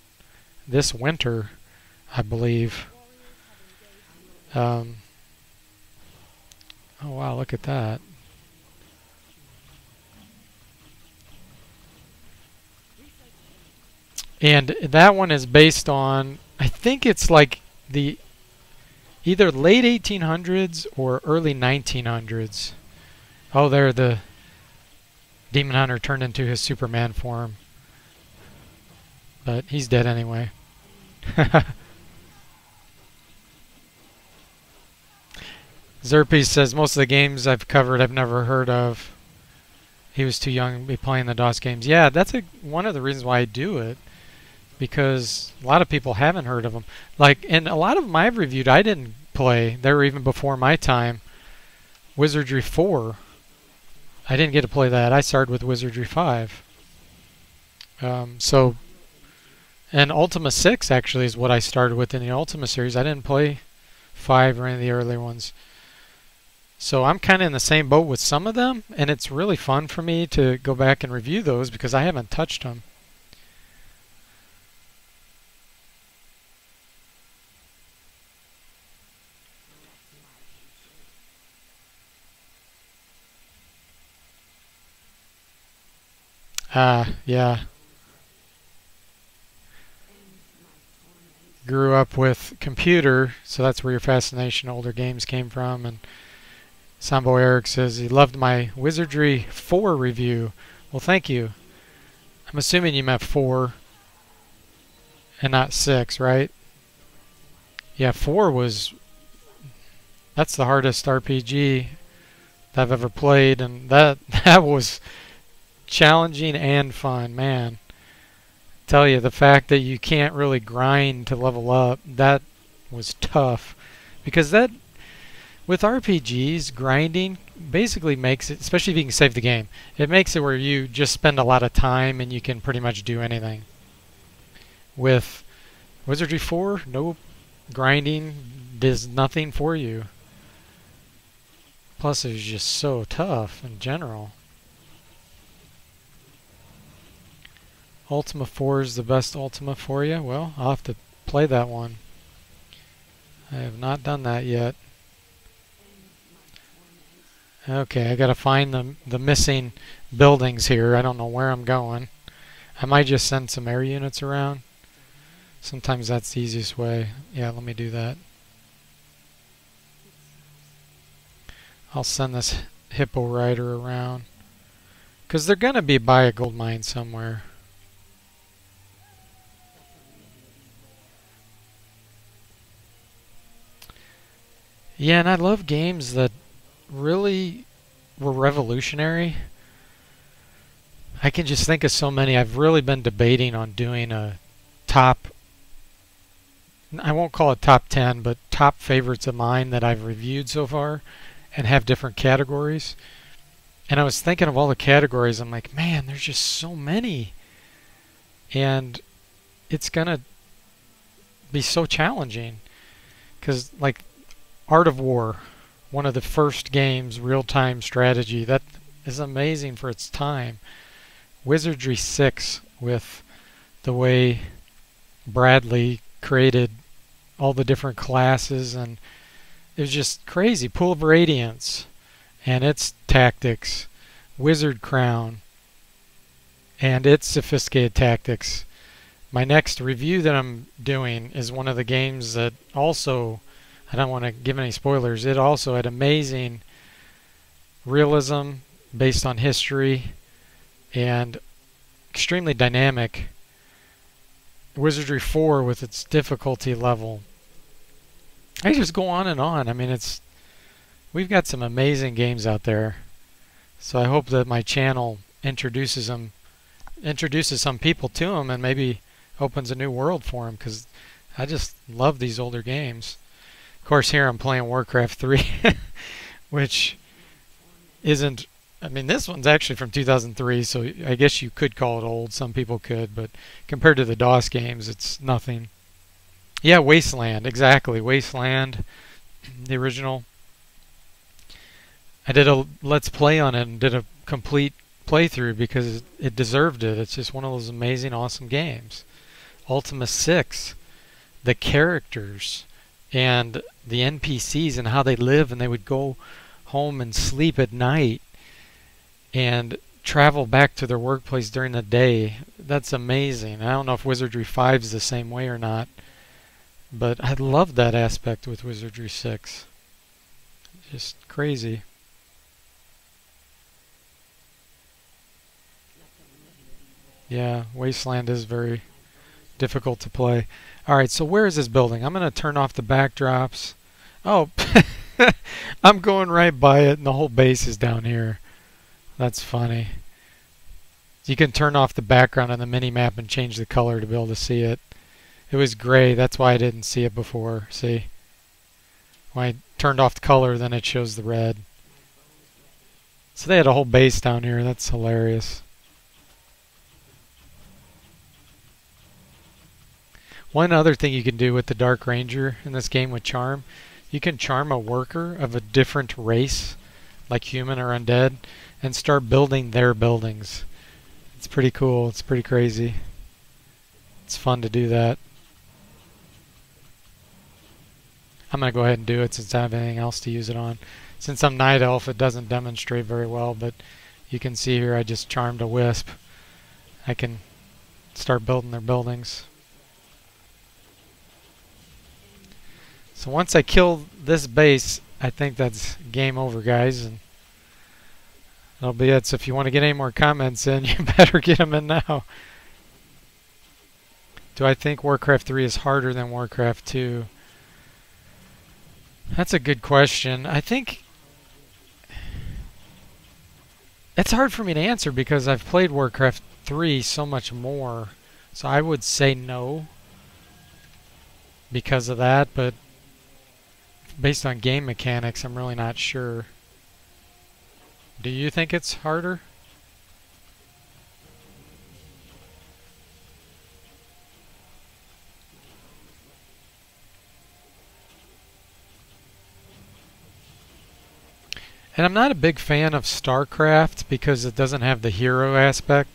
this winter, I believe. Oh wow, look at that. And that one is based on, I think it's like the either late 1800s or early 1900s. Oh, there the Demon Hunter turned into his Superman form. But he's dead anyway. Zerpes says, most of the games I've covered I've never heard of. He was too young to be playing the DOS games. Yeah, that's one of the reasons why I do it. Because a lot of people haven't heard of them. Like, and a lot of them I've reviewed I didn't play. They were even before my time. Wizardry 4. I didn't get to play that. I started with Wizardry 5. And Ultima 6 actually is what I started with in the Ultima series. I didn't play 5 or any of the earlier ones. So I'm kind of in the same boat with some of them, and it's really fun for me to go back and review those because I haven't touched them. Yeah. Grew up with computer, so that's where your fascination older games came from. And Sambo Eric says he loved my Wizardry 4 review. Well, thank you. I'm assuming you meant 4 and not 6, right? Yeah, 4 was... That's the hardest RPG that I've ever played, and that was challenging and fun, man. Tell you, the fact that you can't really grind to level up, that was tough. Because that, with RPGs, grinding basically makes it, especially if you can save the game, it makes it where you just spend a lot of time and you can pretty much do anything. With Wizardry 4, no grinding does nothing for you. Plus, it was just so tough in general. Ultima 4 is the best Ultima for you? Well, I'll have to play that one. I have not done that yet. Okay, I gotta find the missing buildings here. I don't know where I'm going. I might just send some air units around. Sometimes that's the easiest way. Yeah, let me do that. I'll send this hippo rider around. Because they're gonna be by a gold mine somewhere. Yeah, and I love games that really were revolutionary. I can just think of so many. I've really been debating on doing a top, I won't call it top 10, but top favorites of mine that I've reviewed so far and have different categories. And I was thinking of all the categories. I'm like, man, there's just so many. And it's going to be so challenging. Because, like, Art of War, one of the first games, real-time strategy, that is amazing for its time. Wizardry 6, with the way Bradley created all the different classes, and it was just crazy. Pool of Radiance and its tactics, Wizard Crown and its sophisticated tactics. My next review that I'm doing is one of the games that also, I don't want to give any spoilers, it also had amazing realism based on history and extremely dynamic. Wizardry 4 with its difficulty level. I just go on and on. I mean, we've got some amazing games out there. So I hope that my channel introduces some people to them and maybe opens a new world for them, because I just love these older games. Of course, here I'm playing Warcraft 3, which isn't... I mean, this one's actually from 2003, so I guess you could call it old. Some people could, but compared to the DOS games, it's nothing. Yeah, Wasteland, exactly. Wasteland, the original. I did a Let's Play on it and did a complete playthrough because it deserved it. It's just one of those amazing, awesome games. Ultima 6, the characters and the NPCs and how they live, and they would go home and sleep at night and travel back to their workplace during the day. That's amazing. I don't know if Wizardry 5 is the same way or not, but I love that aspect with Wizardry 6. Just crazy. Yeah, Wasteland is very difficult to play. Alright, so where is this building? I'm going to turn off the backdrops. Oh, I'm going right by it and the whole base is down here. That's funny. You can turn off the background on the mini-map and change the color to be able to see it. It was gray, that's why I didn't see it before. See? When I turned off the color, then it shows the red. So they had a whole base down here. That's hilarious. One other thing you can do with the Dark Ranger in this game with charm, you can charm a worker of a different race, like human or undead, and start building their buildings. It's pretty cool. It's pretty crazy. It's fun to do that. I'm going to go ahead and do it since I don't have anything else to use it on. Since I'm Night Elf, it doesn't demonstrate very well, but you can see here I just charmed a wisp. I can start building their buildings. So once I kill this base, I think that's game over, guys, and that'll be it. So if you want to get any more comments in, you better get them in now. Do I think Warcraft 3 is harder than Warcraft 2? That's a good question. I think it's hard for me to answer because I've played Warcraft 3 so much more. So I would say no because of that, but based on game mechanics, I'm really not sure. Do you think it's harder? And I'm not a big fan of StarCraft because it doesn't have the hero aspect.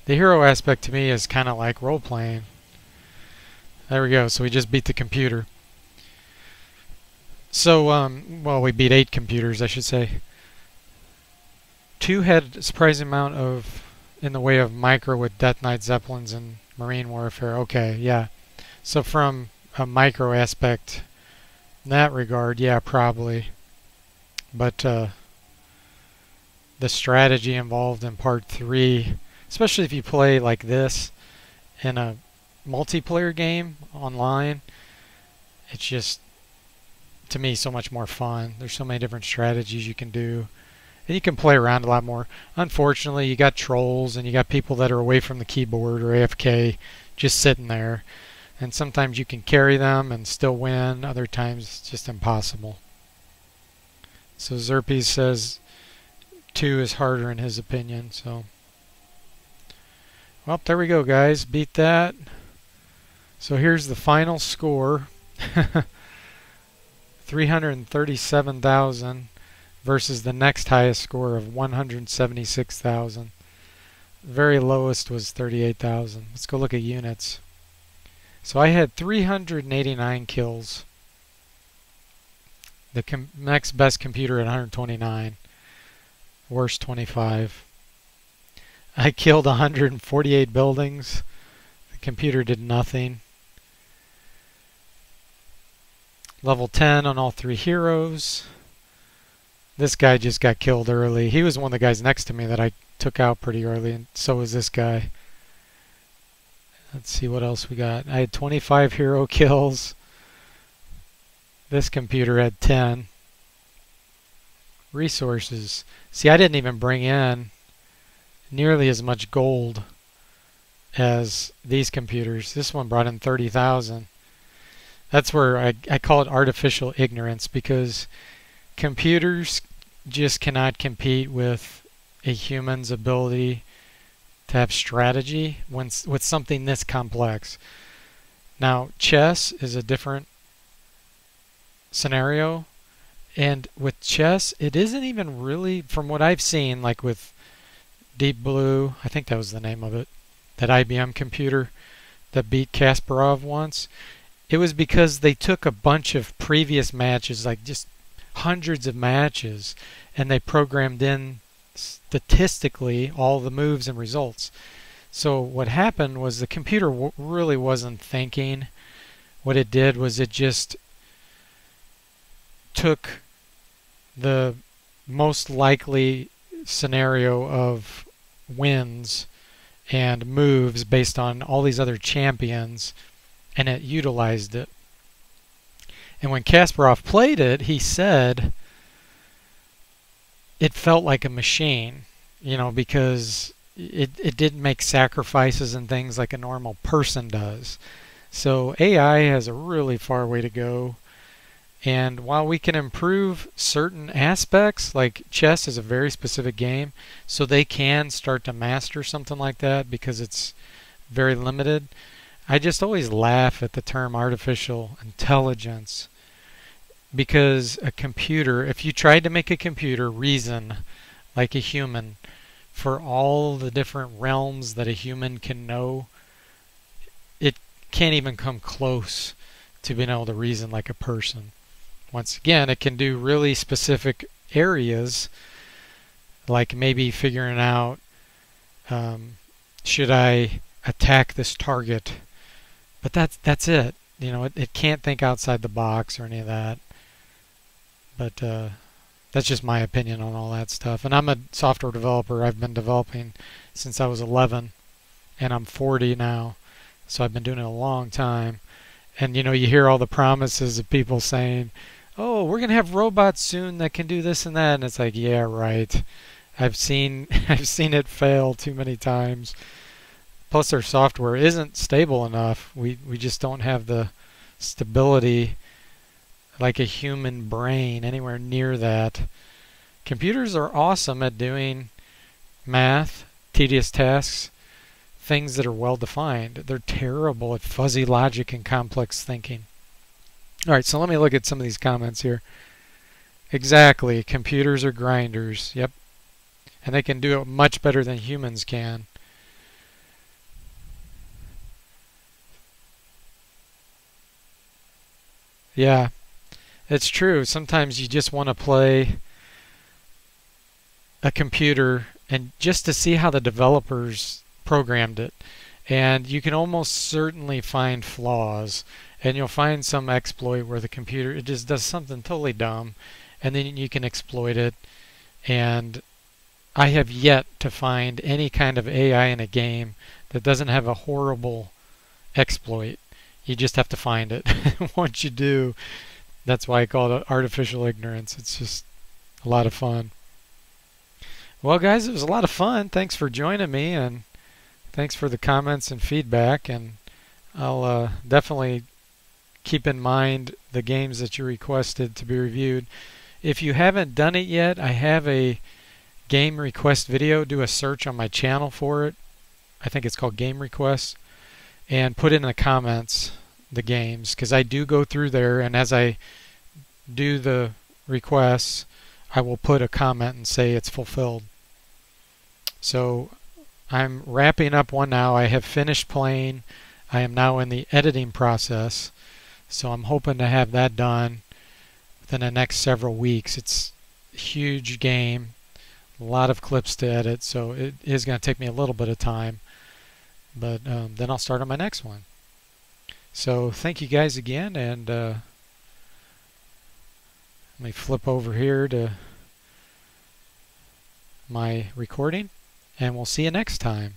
The hero aspect to me is kind of like role-playing. There we go. So we just beat the computer. So, well, we beat 8 computers, I should say. 2 had a surprising amount of in the way of micro with Death Knight Zeppelins and Marine Warfare. Okay, yeah. So from a micro aspect in that regard, yeah, probably. But the strategy involved in part 3, especially if you play like this in a multiplayer game online, it's just, to me, so much more fun. There's so many different strategies you can do, and you can play around a lot more. Unfortunately, you got trolls and you got people that are away from the keyboard or AFK just sitting there, and sometimes you can carry them and still win, other times it's just impossible. So Zerpes says 2 is harder in his opinion. So, well, there we go, guys. Beat that. So here's the final score. 337,000 versus the next highest score of 176,000. The very lowest was 38,000. Let's go look at units. So I had 389 kills. The next best computer at 129. Worst 25. I killed 148 buildings. The computer did nothing. Level 10 on all 3 heroes. This guy just got killed early. He was one of the guys next to me that I took out pretty early, and so was this guy. Let's see what else we got. I had 25 hero kills. This computer had 10. Resources. See, I didn't even bring in nearly as much gold as these computers. This one brought in 30,000. That's where I call it artificial ignorance, because computers just cannot compete with a human's ability to have strategy with something this complex. Now, chess is a different scenario, and with chess, it isn't even really, from what I've seen, like with Deep Blue, I think that was the name of it, that IBM computer that beat Kasparov once. It was because they took a bunch of previous matches, like just hundreds of matches, and they programmed in statistically all the moves and results. So what happened was the computer really wasn't thinking. What it did was it just took the most likely scenario of wins and moves based on all these other champions, and it utilized it. And when Kasparov played it, he said it felt like a machine, you know, because it didn't make sacrifices and things like a normal person does. So AI has a really far way to go. And while we can improve certain aspects, like chess is a very specific game, so they can start to master something like that because it's very limited. I just always laugh at the term artificial intelligence, because a computer, if you tried to make a computer reason like a human for all the different realms that a human can know, it can't even come close to being able to reason like a person. Once again, it can do really specific areas, like maybe figuring out, should I attack this target? But that's it. You know, it can't think outside the box or any of that. But that's just my opinion on all that stuff. And I'm a software developer. I've been developing since I was 11, and I'm 40 now. So I've been doing it a long time. And you know, you hear all the promises of people saying, oh, we're gonna have robots soon that can do this and that, and it's like, yeah, right. I've seen I've seen it fail too many times. Plus, their software isn't stable enough. We just don't have the stability like a human brain anywhere near that. Computers are awesome at doing math, tedious tasks, things that are well defined. They're terrible at fuzzy logic and complex thinking. All right, so let me look at some of these comments here. Exactly, computers are grinders. Yep. And they can do it much better than humans can. Yeah, it's true. Sometimes you just want to play a computer and just to see how the developers programmed it. And you can almost certainly find flaws. And you'll find some exploit where the computer it just does something totally dumb and then you can exploit it. And I have yet to find any kind of AI in a game that doesn't have a horrible exploit. You just have to find it. Once you do, that's why I call it artificial ignorance. It's just a lot of fun. Well, guys, it was a lot of fun. Thanks for joining me, and thanks for the comments and feedback. And I'll definitely keep in mind the games that you requested to be reviewed. If you haven't done it yet, I have a game request video. Do a search on my channel for it. I think it's called Game Requests. And put in the comments the games, because I do go through there, and as I do the requests, I will put a comment and say it's fulfilled. So I'm wrapping up one now. I have finished playing. I am now in the editing process. So I'm hoping to have that done within the next several weeks. It's a huge game, a lot of clips to edit, so it is going to take me a little bit of time. But then I'll start on my next one. So thank you guys again, and let me flip over here to my recording, and we'll see you next time.